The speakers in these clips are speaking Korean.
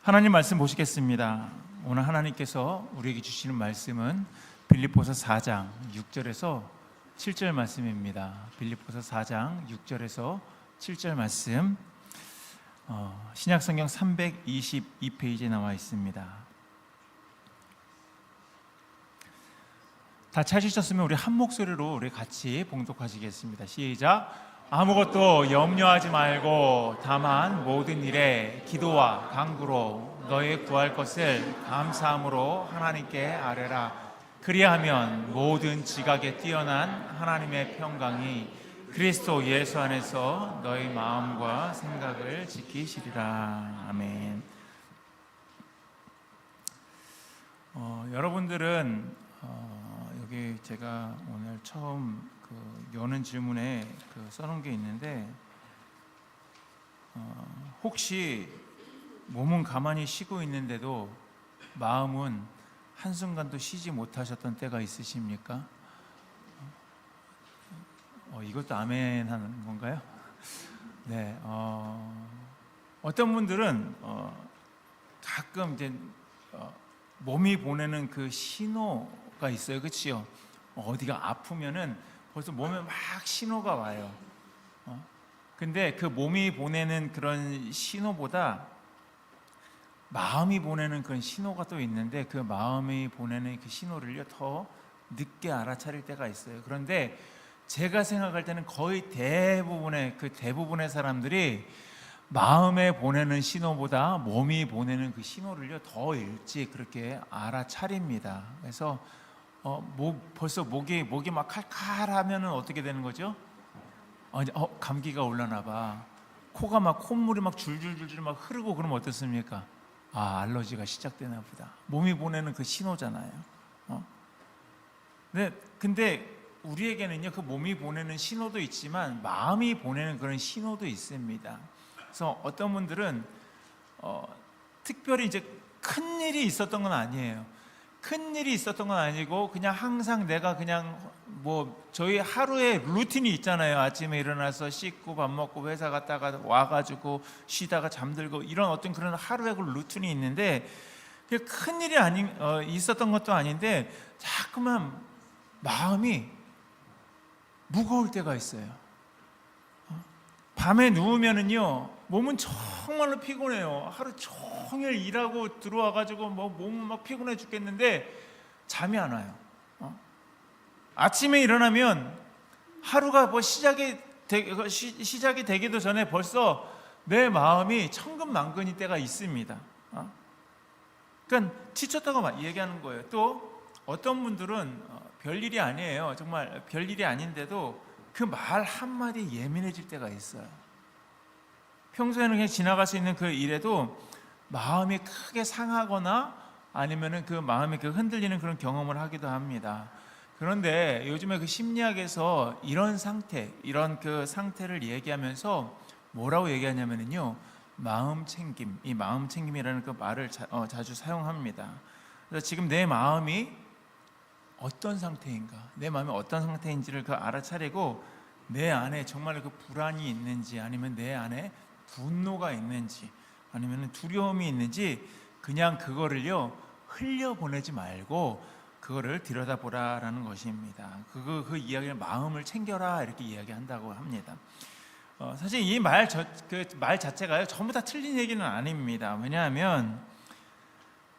하나님 말씀 보시겠습니다. 오늘 하나님께서 우리에게 주시는 말씀은 빌립보서 4장 6절에서 7절 말씀입니다. 빌립보서 4장 6절에서 7절 말씀, 신약성경 322페이지에 나와 있습니다. 다 찾으셨으면 우리 한 목소리로 우리 같이 봉독하시겠습니다. 시작. 아무것도 염려하지 말고 다만 모든 일에 기도와 간구로 너의 구할 것을 감사함으로 하나님께 아뢰라. 그리하면 모든 지각에 뛰어난 하나님의 평강이 그리스도 예수 안에서 너의 마음과 생각을 지키시리라. 아멘. 여러분들은 여기 제가 오늘 처음 여는 질문에 써놓은 게 있는데, 혹시 몸은 가만히 쉬고 있는데도 마음은 한순간도 쉬지 못하셨던 때가 있으십니까? 이것도 아멘 하는 건가요? 네. 어떤 분들은 가끔 이제 몸이 보내는 그 신호가 있어요. 그렇죠? 어디가 아프면은 벌써 몸에 막 신호가 와요. 근데 그 몸이 보내는 그런 신호보다 마음이 보내는 그런 신호가 또 있는데, 그 마음이 보내는 그 신호를요 더 늦게 알아차릴 때가 있어요. 그런데 제가 생각할 때는 거의 대부분의 사람들이 마음에 보내는 신호보다 몸이 보내는 그 신호를요 더 일찍 그렇게 알아차립니다. 그래서 벌써 목이 막 칼칼하면은 어떻게 되는 거죠? 감기가 올라나 봐. 코가 막 콧물이 막 줄줄줄줄 막 흐르고 그러면 어떻습니까? 알러지가 시작되나 보다. 몸이 보내는 그 신호잖아요. 근데 우리에게는요 그 몸이 보내는 신호도 있지만 마음이 보내는 그런 신호도 있습니다. 그래서 어떤 분들은 특별히 이제 큰 일이 있었던 건 아니에요. 큰 일이 있었던 건 아니고 그냥 항상 내가 그냥 저희 하루에 루틴이 있잖아요. 아침에 일어나서 씻고 밥 먹고 회사 갔다가 와가지고 쉬다가 잠들고 이런 어떤 그런 하루의 그 루틴이 있는데, 큰 일이 있었던 것도 아닌데 자꾸만 마음이 무거울 때가 있어요. 밤에 누우면은요 몸은 정말로 피곤해요. 하루 종일 일하고 들어와가지고 몸은 막 피곤해 죽겠는데 잠이 안 와요. 아침에 일어나면 하루가 시작이 되기도 전에 벌써 내 마음이 천근만근일 때가 있습니다. 그러니까 지쳤다고 얘기하는 거예요. 또 어떤 분들은 별일이 아니에요. 정말 별일이 아닌데도 그 말 한마디에 예민해질 때가 있어요. 평소에는 그냥 지나갈 수 있는 그 일에도 마음이 크게 상하거나 아니면은 그 마음이 흔들리는 그런 경험을 하기도 합니다. 그런데 요즘에 그 심리학에서 이런 그 상태를 얘기하면서 뭐라고 얘기하냐면요, 마음챙김, 이 마음챙김이라는 그 말을 자주 사용합니다. 그래서 지금 내 마음이 어떤 상태인가, 내 마음이 어떤 상태인지를 알아차리고 내 안에 정말 그 불안이 있는지, 아니면 내 안에 분노가 있는지, 아니면 두려움이 있는지, 그냥 그거를요 흘려보내지 말고 그거를 들여다보라라는 것입니다. 그 이야기를 마음을 챙겨라 이렇게 이야기한다고 합니다. 사실 이 말 자체가요 전부 다 틀린 얘기는 아닙니다. 왜냐하면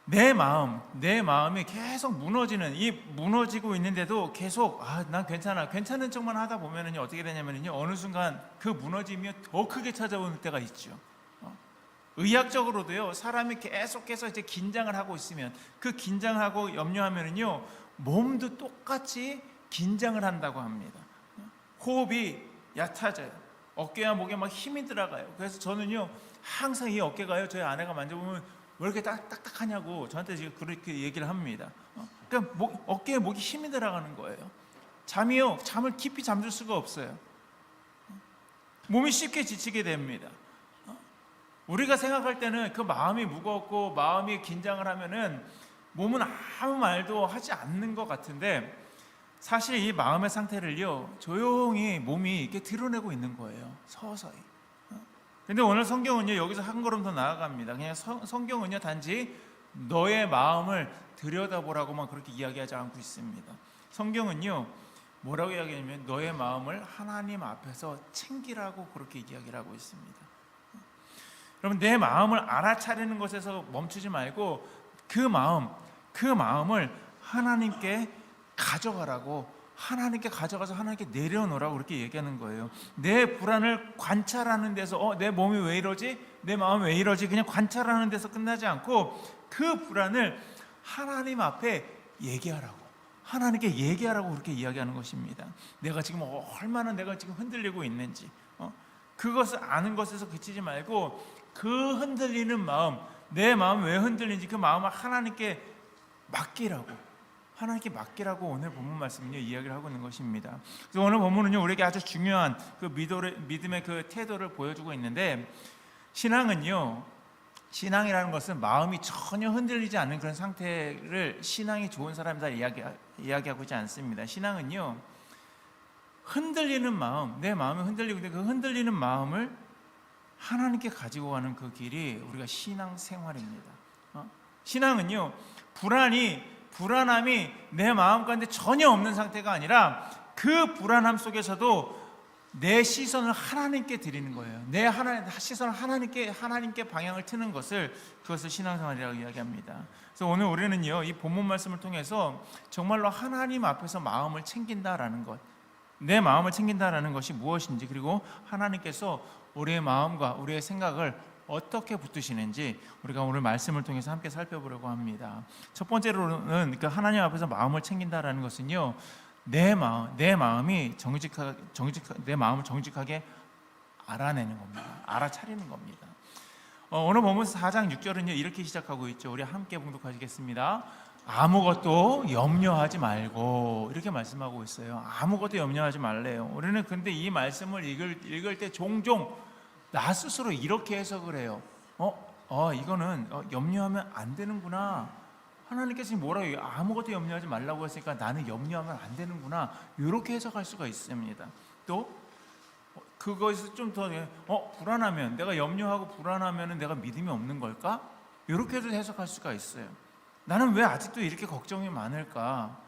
내 마음이 계속 무너지고 있는데도 계속 난 괜찮은 척만 하다 보면은요 어떻게 되냐면요 어느 순간 그 무너짐이 더 크게 찾아오는 때가 있죠. 의학적으로도요 사람이 계속해서 이제 긴장을 하고 있으면, 그 긴장하고 염려하면은요 몸도 똑같이 긴장을 한다고 합니다. 호흡이 얕아져요. 어깨와 목에 막 힘이 들어가요. 그래서 저는요 항상 이 어깨가요 저희 아내가 만져보면 왜 이렇게 딱딱하냐고 저한테 지금 그렇게 얘기를 합니다. 그러니까 어깨에 목이 힘이 들어가는 거예요. 잠을 깊이 잠들 수가 없어요. 몸이 쉽게 지치게 됩니다. 우리가 생각할 때는 그 마음이 무겁고 마음이 긴장을 하면은 몸은 아무 말도 하지 않는 것 같은데, 사실 이 마음의 상태를요 조용히 몸이 이렇게 드러내고 있는 거예요. 서서히. 근데 오늘 성경은요, 여기서 한 걸음 더 나아갑니다. 그냥 성경은요, 단지 너의 마음을 들여다보라고만 그렇게 이야기하지 않고 있습니다. 성경은요, 뭐라고 이야기하냐면 너의 마음을 하나님 앞에서 챙기라고 그렇게 이야기를 하고 있습니다. 여러분, 내 마음을 알아차리는 것에서 멈추지 말고 그 마음을 하나님께 가져가라고, 하나님께 가져가서 하나님께 내려놓으라고 그렇게 얘기하는 거예요. 내 불안을 관찰하는 데서 내 몸이 왜 이러지? 내 마음이 왜 이러지? 그냥 관찰하는 데서 끝나지 않고 그 불안을 하나님 앞에 얘기하라고, 하나님께 얘기하라고 그렇게 이야기하는 것입니다. 내가 지금 얼마나 내가 지금 흔들리고 있는지 그것을 아는 것에서 그치지 말고 그 흔들리는 마음, 내 마음이 왜 흔들리는지 그 마음을 하나님께 맡기라고 오늘 본문 말씀은요, 이야기를 하고 있는 것입니다. 그래서 오늘 본문은요, 우리에게 아주 중요한 그 믿음의 그 태도를 보여주고 있는데, 신앙이라는 것은 마음이 전혀 흔들리지 않는 그런 상태를 신앙이 좋은 사람이다 이야기하고 있지 않습니다. 신앙은요, 흔들리는 마음, 내 마음이 흔들리고 있는데 그 흔들리는 마음을 하나님께 가지고 가는 그 길이 우리가 신앙 생활입니다. 신앙은요, 불안함이 내 마음 가운데 전혀 없는 상태가 아니라 그 불안함 속에서도 내 시선을 하나님께 드리는 거예요. 내 시선을 하나님께 방향을 트는 그것을 신앙생활이라고 이야기합니다. 그래서 오늘 우리는요, 이 본문 말씀을 통해서 정말로 하나님 앞에서 마음을 챙긴다라는 것, 내 마음을 챙긴다라는 것이 무엇인지, 그리고 하나님께서 우리의 마음과 우리의 생각을 어떻게 붙드시는지 우리가 오늘 말씀을 통해서 함께 살펴보려고 합니다. 첫 번째로는 하나님 앞에서 마음을 챙긴다라는 것은요, 내 마음을 정직하게 알아내는 겁니다. 알아차리는 겁니다. 오늘 본문 4장 6절은요, 이렇게 시작하고 있죠. 우리 함께 봉독하시겠습니다. 아무것도 염려하지 말고, 이렇게 말씀하고 있어요. 아무것도 염려하지 말래요. 우리는 근데 이 말씀을 읽을 때 종종 나 스스로 이렇게 해석을 해요. 이거는 염려하면 안 되는구나. 하나님께서 뭐라고 해요? 아무것도 염려하지 말라고 했으니까 나는 염려하면 안 되는구나. 이렇게 해석할 수가 있습니다. 또 그것에서 좀 더 불안하면, 내가 염려하고 불안하면 내가 믿음이 없는 걸까? 이렇게도 해석할 수가 있어요. 나는 왜 아직도 이렇게 걱정이 많을까?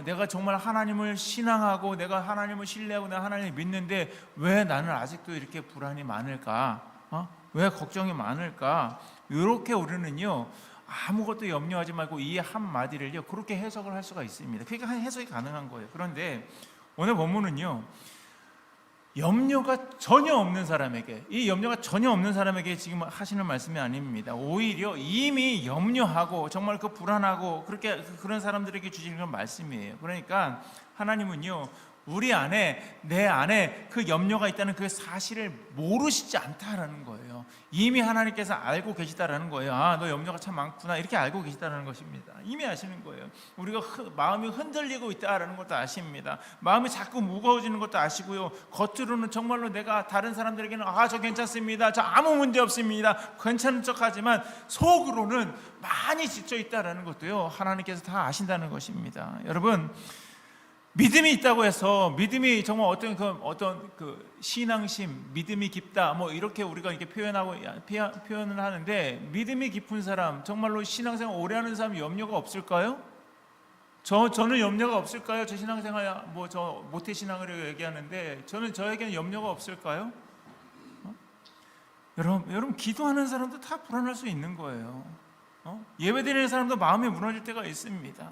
내가 정말 하나님을 신앙하고 내가 하나님을 신뢰하고 내가 하나님을 믿는데 왜 나는 아직도 이렇게 불안이 많을까? 왜 걱정이 많을까? 이렇게 우리는요, 아무것도 염려하지 말고 이 한마디를요, 그렇게 해석을 할 수가 있습니다. 그게 해석이 가능한 거예요. 그런데 오늘 본문은요, 염려가 전혀 없는 사람에게, 이 염려가 전혀 없는 사람에게 지금 하시는 말씀이 아닙니다. 오히려 이미 염려하고 정말 그 불안하고 그런 사람들에게 주시는 그런 말씀이에요. 그러니까 하나님은요, 내 안에 그 염려가 있다는 그 사실을 모르시지 않다라는 거예요. 이미 하나님께서 알고 계시다라는 거예요. 너 염려가 참 많구나, 이렇게 알고 계시다라는 것입니다. 이미 아시는 거예요. 우리가 마음이 흔들리고 있다라는 것도 아십니다. 마음이 자꾸 무거워지는 것도 아시고요. 겉으로는 정말로 내가 다른 사람들에게는 저 괜찮습니다, 저 아무 문제 없습니다, 괜찮은 척하지만 속으로는 많이 지쳐 있다라는 것도요, 하나님께서 다 아신다는 것입니다. 여러분, 믿음이 있다고 해서 믿음이 정말 어떤 그 신앙심, 믿음이 깊다, 이렇게 우리가 이렇게 표현을 하는데, 믿음이 깊은 사람, 정말로 신앙생활 오래 하는 사람 염려가 없을까요? 저는 염려가 없을까요? 제 신앙생활 저 모태 신앙을 얘기하는데 저에게는 염려가 없을까요? 여러분 기도하는 사람도 다 불안할 수 있는 거예요. 예배드리는 사람도 마음이 무너질 때가 있습니다.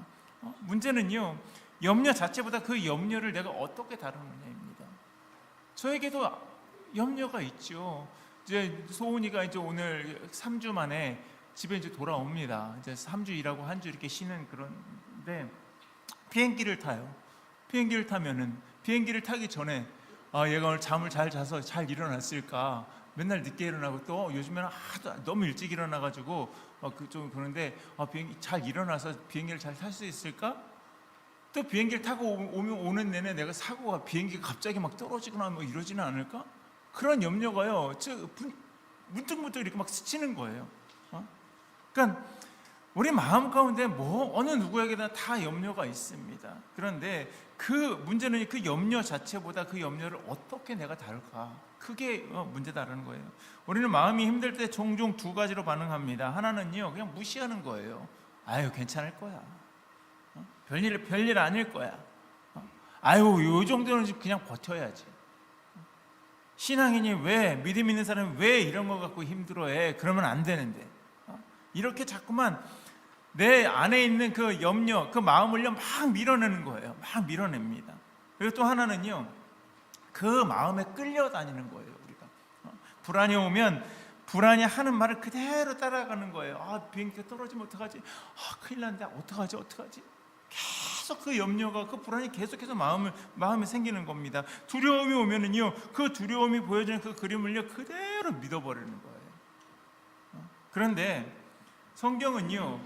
문제는요, 염려 자체보다 그 염려를 내가 어떻게 다루느냐입니다. 저에게도 염려가 있죠. 이제 소은이가 이제 오늘 3주 만에 집에 이제 돌아옵니다. 이제 3주 일하고 한 주 이렇게 쉬는 그런데 비행기를 타요. 비행기를 타면은 비행기를 타기 전에 얘가 오늘 잠을 잘 자서 잘 일어났을까? 맨날 늦게 일어나고 또 요즘에는 너무 일찍 일어나가지고 좀 그런데 비행기 잘 일어나서 비행기를 잘 탈 수 있을까? 또 비행기를 타고 오는 내내 내가 사고가 비행기가 갑자기 막 떨어지거나 이러지는 않을까? 그런 염려가요, 문득문득 이렇게 막 스치는 거예요. 그러니까 우리 마음 가운데 어느 누구에게나 다 염려가 있습니다. 그런데 그 문제는 그 염려 자체보다 그 염려를 어떻게 내가 다룰까, 그게 문제다라는 거예요. 우리는 마음이 힘들 때 종종 두 가지로 반응합니다. 하나는요, 그냥 무시하는 거예요. 아유, 괜찮을 거야. 별일 아닐 거야. 아유, 요 정도는 그냥 버텨야지. 신앙인이 왜, 믿음 있는 사람이 왜 이런 거 갖고 힘들어해? 그러면 안 되는데. 이렇게 자꾸만 내 안에 있는 그 염려, 그 마음을요 막 밀어내는 거예요. 막 밀어냅니다. 그리고 또 하나는요, 그 마음에 끌려다니는 거예요. 우리가 불안이 오면 불안이 하는 말을 그대로 따라가는 거예요. 아, 비행기가 떨어지면 어떡하지? 아, 큰일 난다. 어떡하지? 계속 그 염려가, 그 불안이 계속해서 마음에 생기는 겁니다. 두려움이 오면은요, 그 두려움이 보여주는 그 그림을요 그대로 믿어버리는 거예요. 그런데 성경은요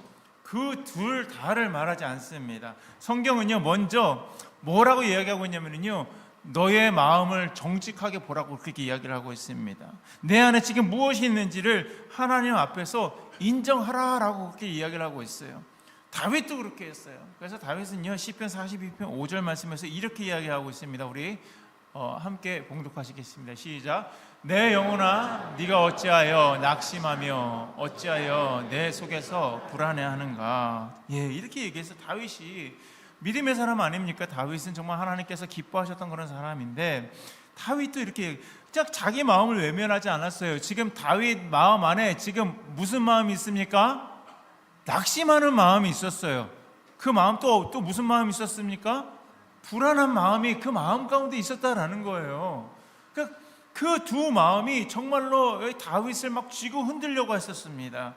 그 둘 다를 말하지 않습니다. 성경은요 먼저 뭐라고 이야기하고 있냐면요, 너의 마음을 정직하게 보라고 그렇게 이야기를 하고 있습니다. 내 안에 지금 무엇이 있는지를 하나님 앞에서 인정하라라고 그렇게 이야기를 하고 있어요. 다윗도 그렇게 했어요. 그래서 다윗은요 시편 42편 5절 말씀에서 이렇게 이야기하고 있습니다. 우리 함께 봉독하시겠습니다. 시작. 내 영혼아, 네가 어찌하여 낙심하며 어찌하여 내 속에서 불안해하는가. 예, 이렇게 얘기해서 다윗이 믿음의 사람 아닙니까? 다윗은 정말 하나님께서 기뻐하셨던 그런 사람인데, 다윗도 이렇게 자기 마음을 외면하지 않았어요. 지금 다윗 마음 안에 지금 무슨 마음이 있습니까? 낙심하는 마음이 있었어요. 그 마음 또 무슨 마음이 있었습니까? 불안한 마음이 그 마음 가운데 있었다라는 거예요. 그 두 마음이 정말로 다윗을 막 쥐고 흔들려고 했었습니다.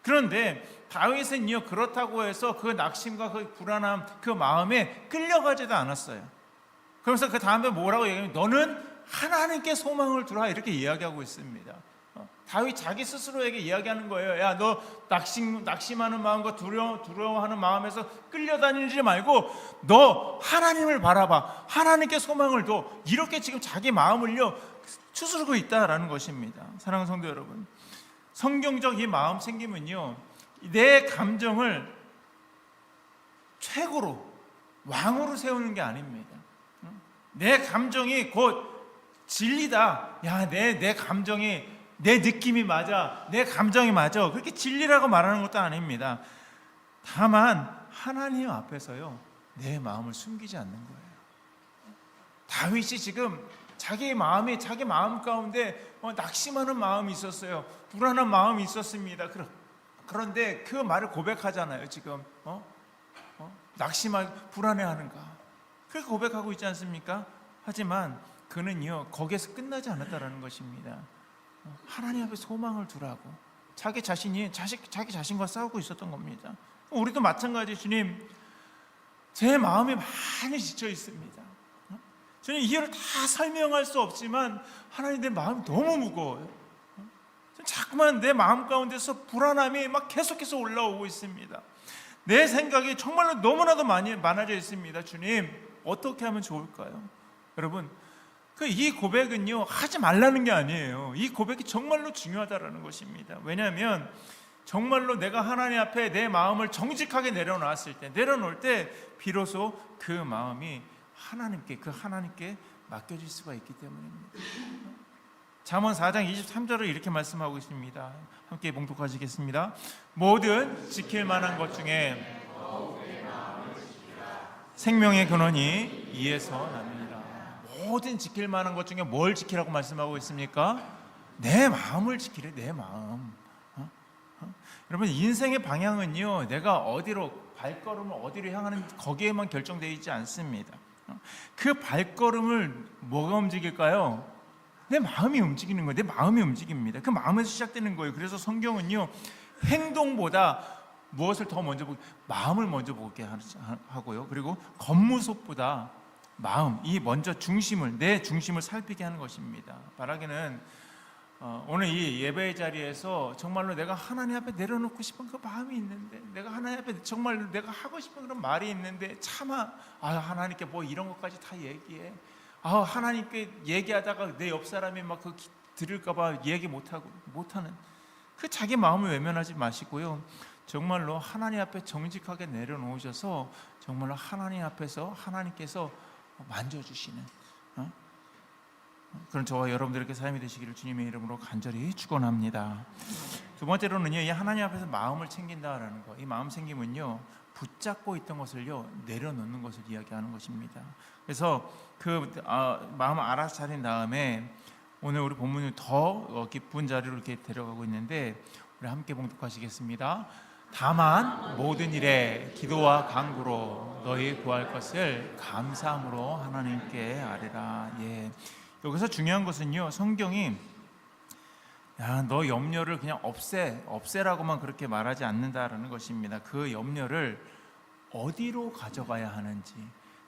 그런데 다윗은요 그렇다고 해서 그 낙심과 그 불안함, 그 마음에 끌려가지도 않았어요. 그래서 그 다음에 뭐라고 얘기하면 너는 하나님께 소망을 두라, 이렇게 이야기하고 있습니다. 다윗 자기 스스로에게 이야기하는 거예요. 야, 너 낙심하는 마음과 두려워하는 마음에서 끌려다니지 말고 너 하나님을 바라봐, 하나님께 소망을 둬, 이렇게 지금 자기 마음을요 추스르고 있다라는 것입니다. 사랑하는 성도 여러분, 성경적 이 마음 생김은요 내 감정을 최고로 왕으로 세우는 게 아닙니다. 내 감정이 곧 진리다. 야, 내 감정이, 내 느낌이 맞아, 내 감정이 맞아, 그렇게 진리라고 말하는 것도 아닙니다. 다만 하나님 앞에서요 내 마음을 숨기지 않는 거예요. 다윗이 지금 자기 마음 가운데 낙심하는 마음이 있었어요. 불안한 마음이 있었습니다. 그런데 그 말을 고백하잖아요. 지금 낙심하고 불안해하는가, 그렇게 고백하고 있지 않습니까? 하지만 그는요 거기에서 끝나지 않았다라는 것입니다. 하나님 앞에 소망을 두라고 자기 자신과 싸우고 있었던 겁니다. 우리도 마찬가지. 주님, 제 마음이 많이 지쳐 있습니다. 저는 이해를 다 설명할 수 없지만 하나님, 내 마음이 너무 무거워요. 자꾸만 내 마음 가운데서 불안함이 막 계속해서 올라오고 있습니다. 내 생각이 정말로 너무나도 많아져 있습니다. 주님, 어떻게 하면 좋을까요? 여러분, 이 고백은요 하지 말라는 게 아니에요. 이 고백이 정말로 중요하다라는 것입니다. 왜냐하면 정말로 내가 하나님 앞에 내 마음을 정직하게 내려놓을 때 비로소 그 마음이 하나님께 맡겨질 수가 있기 때문입니다. 잠언 4장 23절을 이렇게 말씀하고 있습니다. 함께 봉독하시겠습니다. 모든 지킬 만한 것 중에 생명의 근원이 이에서 납니다. 모든 지킬 만한 것 중에 뭘 지키라고 말씀하고 있습니까? 내 마음을 지키래, 내 마음. 여러분, 인생의 방향은요 내가 발걸음을 어디로 향하는 거기에만 결정되어 있지 않습니다. 그 발걸음을 뭐가 움직일까요? 내 마음이 움직이는 거예요. 내 마음이 움직입니다. 그 마음에서 시작되는 거예요. 그래서 성경은요 행동보다 무엇을 더 먼저 마음을 먼저 보게 하고요, 그리고 겉모습보다 내 중심을 살피게 하는 것입니다. 바라기는 오늘 이 예배의 자리에서 정말로 내가 하나님 앞에 내려놓고 싶은 그 마음이 있는데, 내가 하나님 앞에 정말 내가 하고 싶은 그런 말이 있는데 하나님께 뭐 이런 것까지 다 얘기해. 하나님께 얘기하다가 내 옆 사람이 막 들을까 봐 얘기 못하는 그 자기 마음을 외면하지 마시고요. 정말로 하나님 앞에 정직하게 내려놓으셔서 정말로 하나님 앞에서 하나님께서 만져주시는 그런 저와 여러분들에게 삶이 되시기를 주님의 이름으로 간절히 축원합니다. 두 번째로는요, 이 하나님 앞에서 마음을 챙긴다라는 거. 이 마음 챙김은요, 붙잡고 있던 것을요 내려놓는 것을 이야기하는 것입니다. 그래서 그 마음을 알아차린 다음에 오늘 우리 본문이 더 깊은 자리로 이렇게 데려가고 있는데, 우리 함께 봉독하시겠습니다. 다만 모든 일에 기도와 간구로 너희 구할 것을 감사함으로 하나님께 아뢰라. 예. 여기서 중요한 것은요, 성경이 너 염려를 그냥 없애라고만 그렇게 말하지 않는다라는 것입니다. 그 염려를 어디로 가져가야 하는지,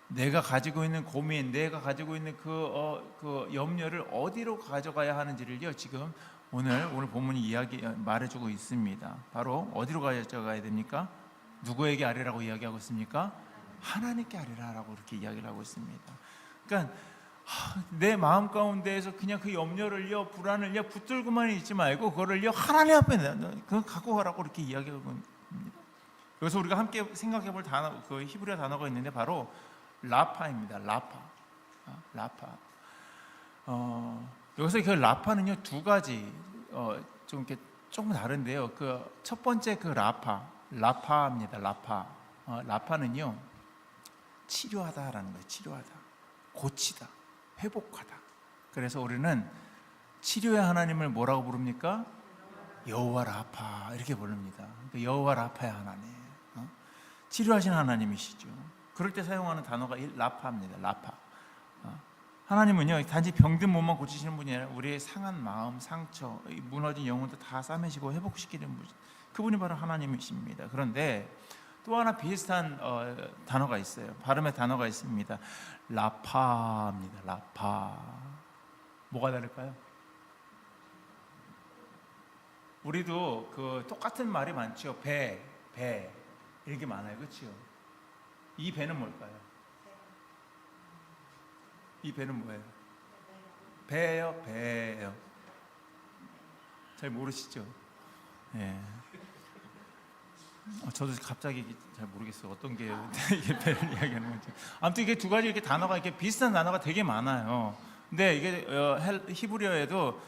내가 가지고 있는 고민, 내가 가지고 있는 그 염려를 어디로 가져가야 하는지를요, 지금 오늘 본문이 말해주고 있습니다. 바로 어디로 가져가야 됩니까? 누구에게 아뢰라고 이야기하고 있습니까? 하나님께 아뢰라라고 이렇게 이야기를 하고 있습니다. 그러니까 내 마음 가운데에서 그냥 그 염려를요, 불안을요 붙들고만 있지 말고 그거를요 하나님 앞에 그거 갖고 가라고 이렇게 이야기하고 있습니다. 여기서 우리가 함께 생각해볼 단어, 그 히브리어 단어가 있는데 바로 라파입니다. 라파. 여기서 그 라파는요 두 가지 좀 이렇게 조금 다른데요. 그 첫 번째 그 라파입니다. 라파는요 치료하다라는 거예요. 치료하다, 고치다, 회복하다. 그래서 우리는 치료의 하나님을 뭐라고 부릅니까? 여호와 라파 이렇게 부릅니다. 그러니까 여호와 라파의 하나님, 치료하시는 하나님이시죠. 그럴 때 사용하는 단어가 라파입니다. 라파. 하나님은요 단지 병든 몸만 고치시는 분이 아니라 우리의 상한 마음, 상처, 무너진 영혼도 다 싸매시고 회복시키는 분, 그분이 바로 하나님이십니다. 그런데 또 하나 비슷한 단어가 있어요. 발음의 단어가 있습니다. 라파입니다. 라파. 뭐가 다를까요? 우리도 그 똑같은 말이 많죠. 배 이렇게 많아요. 그렇죠? 이 배는 뭘까요? 이 배는 뭐예요? 배예요. 잘 모르시죠? 예. 저도 갑자기 잘 모르겠어요. 어떤 게 이게 배를 이야기하는 건지. 아무튼 이게 두 가지 이렇게 단어가 이렇게 비슷한 단어가 되게 많아요. 근데 이게 히브리어에도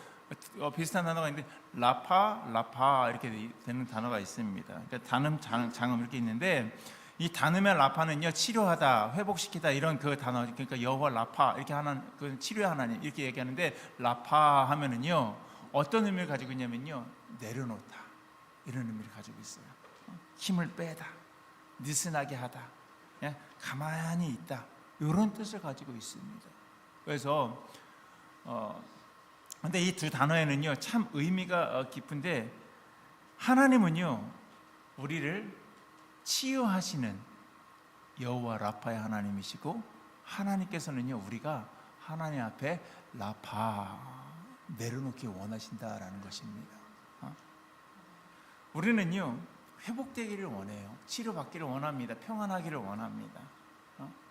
비슷한 단어가 있는데 라파 이렇게 되는 단어가 있습니다. 그러니까 단음, 장음 이렇게 있는데, 이 단음의 라파는요 치료하다, 회복시키다 이런 그 단어, 그러니까 여호와 라파 이렇게 하는 그 치료의 하나님 이렇게 얘기하는데, 라파 하면은요 어떤 의미를 가지고 있냐면요 내려놓다 이런 의미를 가지고 있어요. 힘을 빼다, 느슨하게 하다, 가만히 있다 이런 뜻을 가지고 있습니다. 그래서 근데 이 두 단어에는요 참 의미가 깊은데, 하나님은요 우리를 치유하시는 여호와 라파의 하나님이시고, 하나님께서는요 우리가 하나님 앞에 라파 내려놓기 원하신다라는 것입니다. 우리는요 회복되기를 원해요. 치료받기를 원합니다. 평안하기를 원합니다.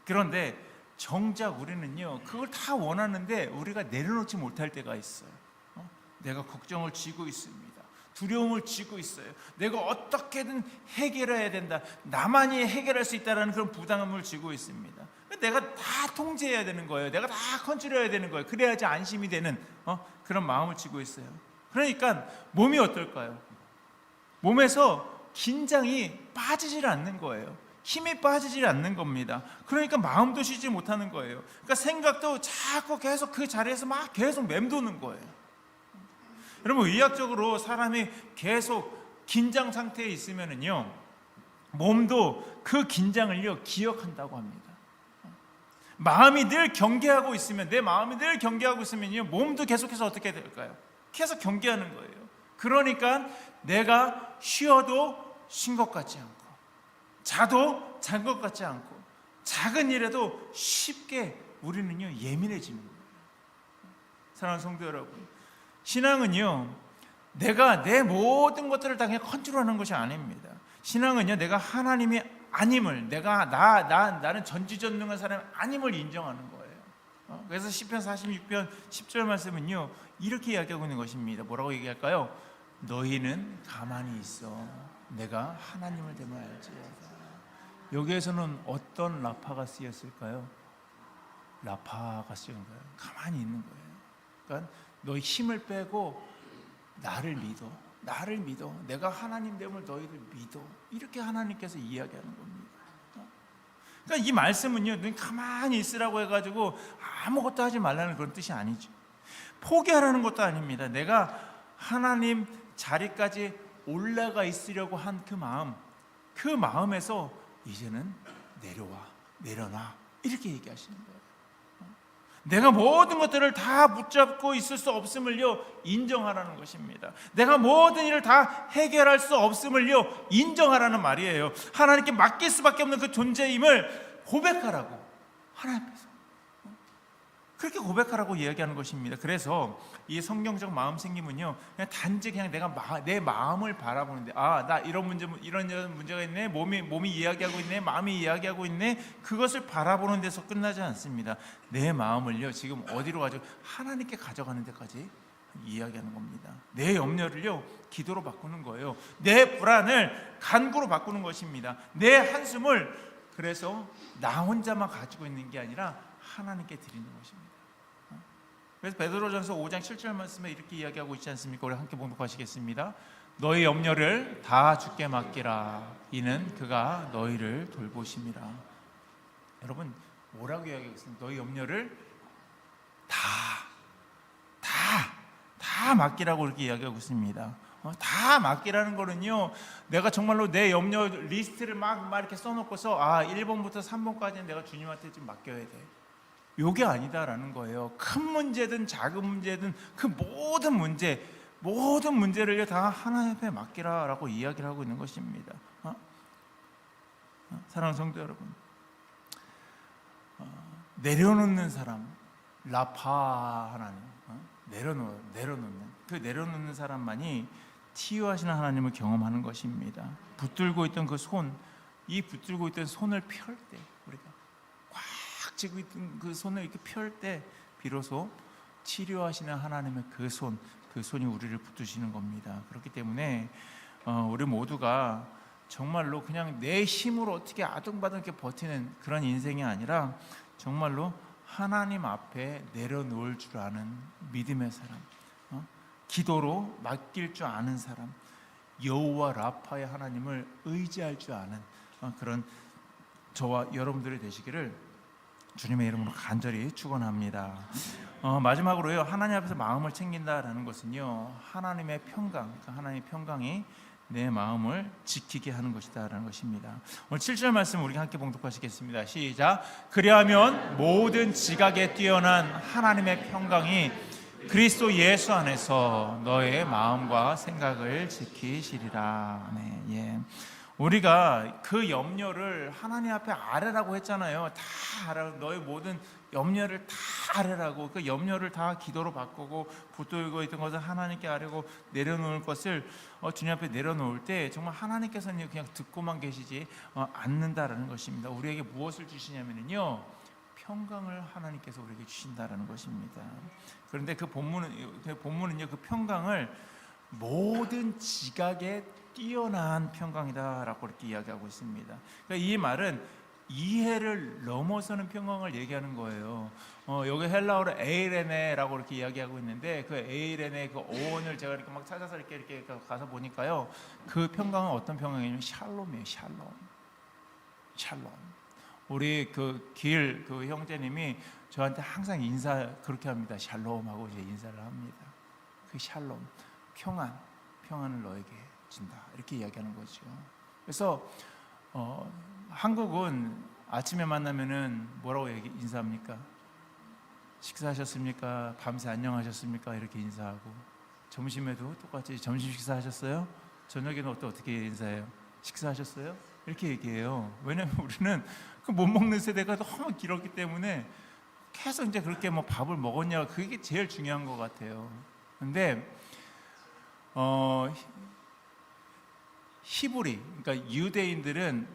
그런데 정작 우리는요 그걸 다 원하는데 우리가 내려놓지 못할 때가 있어요. 내가 걱정을 쥐고 있습니다. 두려움을 쥐고 있어요. 내가 어떻게든 해결해야 된다, 나만이 해결할 수 있다는 그런 부담을 쥐고 있습니다. 내가 다 통제해야 되는 거예요. 내가 다 컨트롤해야 되는 거예요. 그래야지 안심이 되는 그런 마음을 쥐고 있어요. 그러니까 몸이 어떨까요? 몸에서 긴장이 빠지질 않는 거예요. 힘이 빠지질 않는 겁니다. 그러니까 마음도 쉬지 못하는 거예요. 그러니까 생각도 자꾸 계속 그 자리에서 막 계속 맴도는 거예요. 여러분, 의학적으로 사람이 계속 긴장 상태에 있으면은요 몸도 그 긴장을요 기억한다고 합니다. 마음이 늘 경계하고 있으면, 내 마음이 늘 경계하고 있으면요 몸도 계속해서 어떻게 될까요? 계속 경계하는 거예요. 그러니까 내가 쉬어도 쉰 것 같지 않고, 자도 잔 것 같지 않고, 작은 일에도 쉽게 우리는요 예민해지는 거예요. 사랑하는 성도 여러분, 신앙은요 내가 내 모든 것들을 다 그냥 컨트롤하는 것이 아닙니다. 신앙은요 내가 하나님이 아님을, 나는 전지전능한 사람이 아님을 인정하는 거예요. 그래서 시편 46편 10절 말씀은요 이렇게 이야기하고 있는 것입니다. 뭐라고 얘기할까요? 너희는 가만히 있어. 내가 하나님을 됨을 알지. 여기에서는 어떤 라파가 쓰였을까요? 라파가 쓰인 거예요. 가만히 있는 거예요. 그러니까 너희 힘을 빼고 나를 믿어. 나를 믿어. 내가 하나님 됨을 너희들 믿어. 이렇게 하나님께서 이야기하는 겁니다. 그러니까 이 말씀은요, 너희 가만히 있으라고 해가지고 아무것도 하지 말라는 그런 뜻이 아니죠. 포기하라는 것도 아닙니다. 내가 하나님 자리까지 올라가 있으려고 한 그 마음에서 이제는 내려놔 이렇게 얘기하시는 거예요. 내가 모든 것들을 다 붙잡고 있을 수 없음을요 인정하라는 것입니다. 내가 모든 일을 다 해결할 수 없음을요 인정하라는 말이에요. 하나님께 맡길 수밖에 없는 그 존재임을 고백하라고, 하나님께서 그렇게 고백하라고 이야기하는 것입니다. 그래서 이 성경적 마음 생김은요, 그냥 단지 그냥 내 마음을 바라보는데, 나 이런 문제가 있네, 몸이 이야기하고 있네, 마음이 이야기하고 있네, 그것을 바라보는 데서 끝나지 않습니다. 내 마음을요 지금 어디로 하나님께 가져가는 데까지 이야기하는 겁니다. 내 염려를요 기도로 바꾸는 거예요. 내 불안을 간구로 바꾸는 것입니다. 내 한숨을 그래서 나 혼자만 가지고 있는 게 아니라 하나님께 드리는 것입니다. 그래서 베드로전서 5장 7절 말씀에 이렇게 이야기하고 있지 않습니까? 우리 함께 봉독하시겠습니다. 너희 염려를 다 주께 맡기라. 이는 그가 너희를 돌보심이라. 여러분 뭐라고 이야기하고 있습니까? 너희 염려를 다 맡기라고 이렇게 이야기하고 있습니다. 다 맡기라는 거는요, 내가 정말로 내 염려 리스트를 막 이렇게 써놓고서 1번부터 3번까지는 내가 주님한테 좀 맡겨야 돼, 요게 아니다라는 거예요. 큰 문제든 작은 문제든 그 모든 문제를요 다 하나님 앞에 맡기라라고 이야기를 하고 있는 것입니다. 사랑하는 성도 여러분, 내려놓는 사람, 라파 하나님, 내려놓는 사람만이 치유하시는 하나님을 경험하는 것입니다. 붙들고 있던 그 손, 이 붙들고 있던 손을 펼 때, 우리가 꽉 쥐고 있던 그 손을 이렇게 펼 때 비로소 치료하시는 하나님의 그 손이 우리를 붙드시는 겁니다. 그렇기 때문에 우리 모두가 정말로 그냥 내 힘으로 어떻게 아둥바둥 이렇게 버티는 그런 인생이 아니라 정말로 하나님 앞에 내려놓을 줄 아는 믿음의 사람, 기도로 맡길 줄 아는 사람, 여호와 라파의 하나님을 의지할 줄 아는 그런 저와 여러분들이 되시기를 주님의 이름으로 간절히 축원합니다. 마지막으로요, 하나님 앞에서 마음을 챙긴다라는 것은요, 하나님의 평강, 하나님의 평강이 내 마음을 지키게 하는 것이다라는 것입니다. 오늘 7절 말씀 우리 함께 봉독하시겠습니다. 시작. 그리하면 모든 지각에 뛰어난 하나님의 평강이 그리스도 예수 안에서 너의 마음과 생각을 지키시리라. 네, 예. 우리가 그 염려를 하나님 앞에 아뢰라고 했잖아요. 다 아뢰, 너의 모든 염려를 다 아뢰라고. 그 염려를 다 기도로 바꾸고 붙들고 있던 것을 하나님께 아뢰고 내려놓을 것을 주님 앞에 내려놓을 때 정말 하나님께서는 그냥 듣고만 계시지 않는다라는 것입니다. 우리에게 무엇을 주시냐면요, 평강을 하나님께서 우리에게 주신다라는 것입니다. 그런데 그 본문은요, 그 평강을 모든 지각에 뛰어난 평강이다라고 이렇게 이야기하고 있습니다. 그러니까 이 말은 이해를 넘어서는 평강을 얘기하는 거예요. 여기 헬라어로 에이레네라고 이렇게 이야기하고 있는데, 그 에이레네 그 어원을 제가 이렇게 막 찾아서 이렇게 가서 보니까요, 그 평강은 어떤 평강이냐면 샬롬이에요. 샬롬. 우리 그 형제님이 저한테 항상 인사 그렇게 합니다. 샬롬하고 이제 인사를 합니다. 그 샬롬, 평안을 너에게 준다, 이렇게 이야기하는 거죠. 그래서 한국은 아침에 만나면은 뭐라고 인사합니까? 식사하셨습니까? 밤새 안녕하셨습니까? 이렇게 인사하고, 점심에도 똑같이 점심 식사하셨어요? 저녁에는 어떻게 인사해요? 식사하셨어요? 이렇게 얘기해요. 왜냐하면 우리는 그 못 먹는 세대가 너무 길었기 때문에 계속 이제 그렇게 뭐 밥을 먹었냐, 그게 제일 중요한 것 같아요. 근데 히브리, 그러니까 유대인들은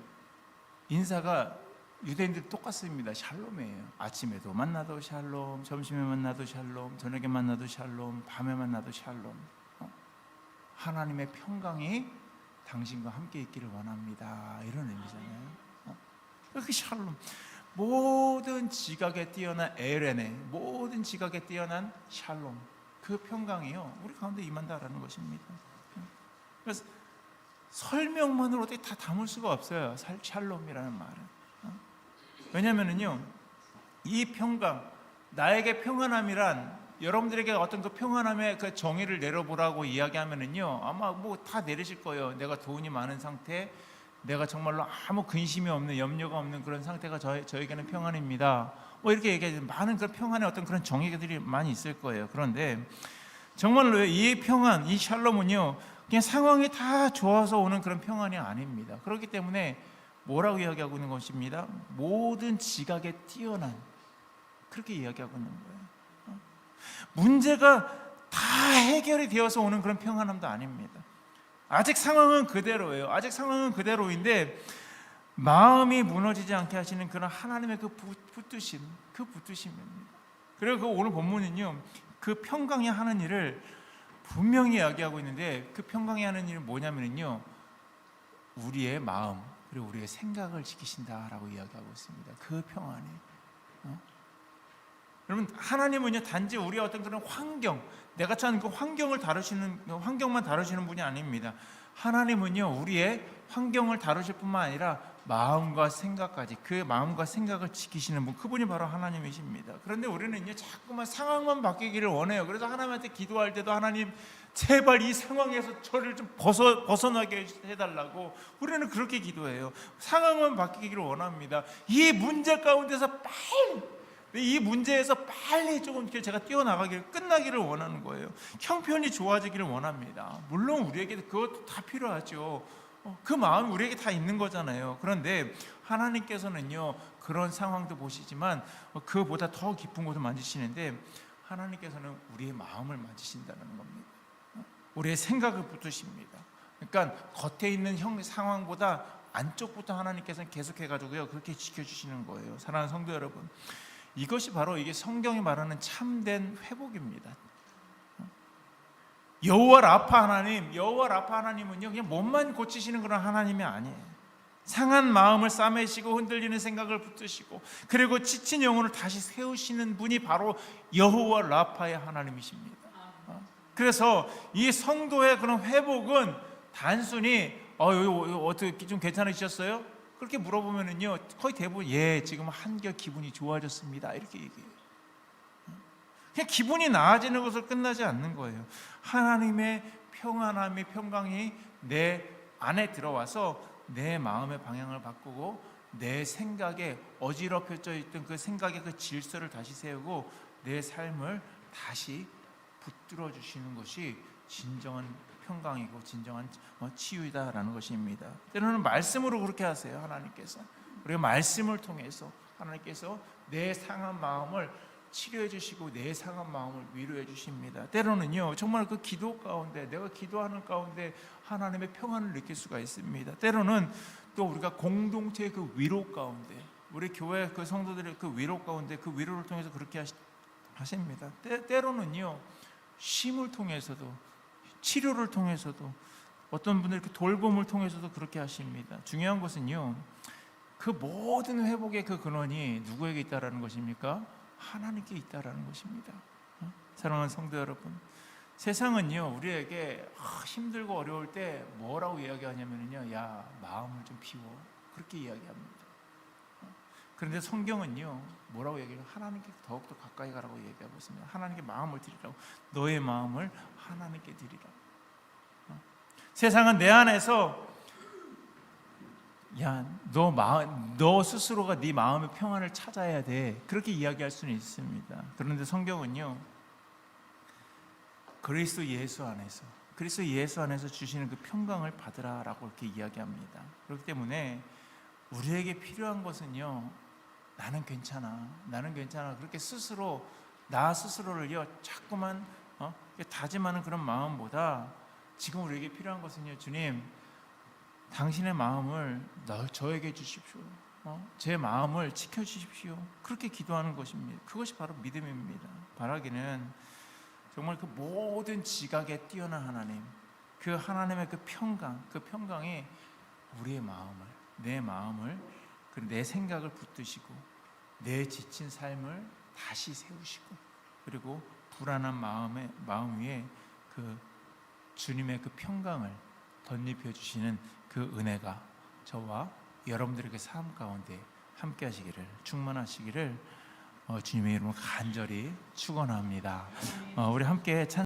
인사가 유대인들 똑같습니다. 샬롬이에요. 아침에도 만나도 샬롬, 점심에 만나도 샬롬, 저녁에 만나도 샬롬, 밤에 만나도 샬롬. 하나님의 평강이 당신과 함께 있기를 원합니다. 이런 의미잖아요. 그 샬롬, 모든 지각에 뛰어난 에레네, 모든 지각에 뛰어난 샬롬, 그 평강이요 우리 가운데 임한다라는 것입니다. 그래서 설명만으로 어떻게 다 담을 수가 없어요. 샬롬이라는 말은. 왜냐하면요, 이 평강, 나에게 평안함이란, 여러분들에게 어떤 그 평안함의 그 정의를 내려보라고 이야기하면은요, 아마 뭐 다 내리실 거예요. 내가 돈이 많은 상태, 내가 정말로 아무 근심이 없는, 염려가 없는 그런 상태가 저에게는 평안입니다. 뭐 이렇게 얘기하지, 많은 그런 평안의 어떤 그런 정의들이 많이 있을 거예요. 그런데 정말로 이 평안, 이 샬롬은요, 그냥 상황이 다 좋아서 오는 그런 평안이 아닙니다. 그렇기 때문에 뭐라고 이야기하고 있는 것입니다? 모든 지각에 뛰어난, 그렇게 이야기하고 있는 거예요. 문제가 다 해결이 되어서 오는 그런 평안함도 아닙니다. 아직 상황은 그대로예요. 아직 상황은 그대로인데 마음이 무너지지 않게 하시는 그런 하나님의 그 붙드심, 그 붙드심입니다. 그리고 그 오늘 본문은요, 그 평강이 하는 일을 분명히 이야기하고 있는데, 그 평강이 하는 일은 뭐냐면요, 우리의 마음 그리고 우리의 생각을 지키신다라고 이야기하고 있습니다. 그 평안이. 여러분, 하나님은요 단지 우리의 어떤 그런 환경, 내가 처한 그 환경을 다루시는, 환경만 다루시는 분이 아닙니다. 하나님은요 우리의 환경을 다루실 뿐만 아니라 마음과 생각까지, 그 마음과 생각을 지키시는 분, 그분이 바로 하나님이십니다. 그런데 우리는요 자꾸만 상황만 바뀌기를 원해요. 그래서 하나님한테 기도할 때도, 하나님 제발 이 상황에서 저를 좀 벗어나게 해달라고 우리는 그렇게 기도해요. 상황만 바뀌기를 원합니다. 이 문제 가운데서 빨리, 이 문제에서 빨리 조금 제가 뛰어나가기를, 끝나기를 원하는 거예요. 형편이 좋아지기를 원합니다. 물론 우리에게 그것도 다 필요하죠. 그 마음이 우리에게 다 있는 거잖아요. 그런데 하나님께서는요 그런 상황도 보시지만 그보다 더 깊은 곳을 만지시는데, 하나님께서는 우리의 마음을 만지신다는 겁니다. 우리의 생각을 붙드십니다. 그러니까 겉에 있는 상황보다 안쪽부터 하나님께서는 계속해가지고요 그렇게 지켜주시는 거예요. 사랑하는 성도 여러분, 이것이 바로 이게 성경이 말하는 참된 회복입니다. 여호와 라파 하나님, 여호와 라파 하나님은요 그냥 몸만 고치시는 그런 하나님이 아니에요. 상한 마음을 싸매시고 흔들리는 생각을 붙드시고, 그리고 지친 영혼을 다시 세우시는 분이 바로 여호와 라파의 하나님이십니다. 그래서 이 성도의 그런 회복은 단순히 어떻게 좀 괜찮으셨어요? 그렇게 물어보면은요 거의 대부분 예 지금 한결 기분이 좋아졌습니다 이렇게 얘기해요. 그냥 기분이 나아지는 것으로 끝나지 않는 거예요. 하나님의 평안함이, 평강이 내 안에 들어와서 내 마음의 방향을 바꾸고 내 생각에 어지럽혀져 있던 그 생각의 그 질서를 다시 세우고 내 삶을 다시 붙들어 주시는 것이 진정한 평강이고 진정한 치유이다라는 것입니다. 때로는 말씀으로 그렇게 하세요. 하나님께서 우리가 말씀을 통해서 하나님께서 내 상한 마음을 치료해 주시고 내 상한 마음을 위로해 주십니다. 때로는요 정말 그 기도 가운데, 내가 기도하는 가운데 하나님의 평안을 느낄 수가 있습니다. 때로는 또 우리가 공동체의 그 위로 가운데, 우리 교회 그 성도들의 그 위로 가운데, 그 위로를 통해서 그렇게 하십니다. 때로는요 쉼을 통해서도, 치료를 통해서도, 어떤 분들 그 돌봄을 통해서도 그렇게 하십니다. 중요한 것은요 그 모든 회복의 그 근원이 누구에게 있다라는 것입니까? 하나님께 있다라는 것입니다. 사랑하는 성도 여러분, 세상은요 우리에게 힘들고 어려울 때 뭐라고 이야기하냐면요, 야 마음을 좀 비워, 그렇게 이야기합니다. 그런데 성경은요 뭐라고 얘기해요? 하나님께 더욱더 가까이 가라고 얘기하고 있습니다. 하나님께 마음을 드리라고, 너의 마음을 하나님께 드리라고. 세상은 내 안에서 야, 너 스스로가 네 마음의 평안을 찾아야 돼, 그렇게 이야기할 수는 있습니다. 그런데 성경은요 그리스도 예수 안에서 주시는 그 평강을 받으라라고 이렇게 이야기합니다. 그렇기 때문에 우리에게 필요한 것은요 나는 괜찮아 그렇게 스스로 나 스스로를요 자꾸만 다짐하는 그런 마음보다, 지금 우리에게 필요한 것은요, 주님 당신의 마음을 저에게 주십시오, 제 마음을 지켜주십시오, 그렇게 기도하는 것입니다. 그것이 바로 믿음입니다. 바라기는 정말 그 모든 지각에 뛰어난 하나님, 그 하나님의 그 평강, 그 평강이 우리의 마음을, 내 마음을, 그리고 내 생각을 붙드시고 내 지친 삶을 다시 세우시고, 그리고 불안한 마음 위에 그 주님의 그 평강을 덧입혀 주시는 그 은혜가 저와 여러분들에게 삶 가운데 함께 하시기를, 충만하시기를 주님의 이름으로 간절히 축원합니다. 우리 함께 찬